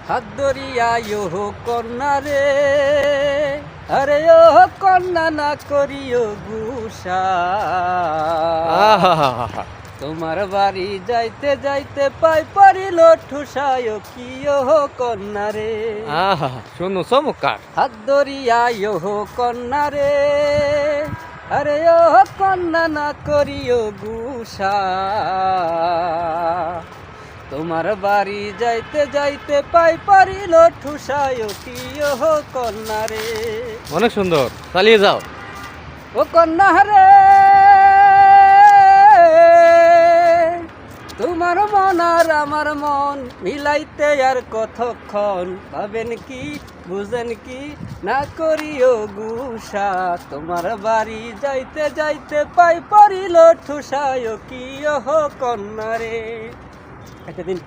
হাত ধরিয়া ইহো কন্যা রে, আরে ও কন্যা না করিও গুসা। আহা তোমার বাড়ি যাইতে যাইতে পাই পড়িল ঠুসায় কি ও কন্যা রে। আহা শোনো চমৎকার। হাত ধরিয়া ইহো কন্যা রে, আরে ও কন্যা না করিও গুসা। তোমার বাড়ি যাইতে যাইতে পাই পড়িল ঠুসায় কি ও কন্যা রে। অনেক সুন্দর, চালিয়ে যাও। ও কন্যা রে, তোমার মন আর আমার মন মিলাইতে আর কতক্ষণ, ভাবেন কি বুঝেন কি না করিও গুসা। তোমার বাড়ি যাইতে যাইতে পাই পড়িল ঠুসায় কি ও কন্যা রে। একটা দিন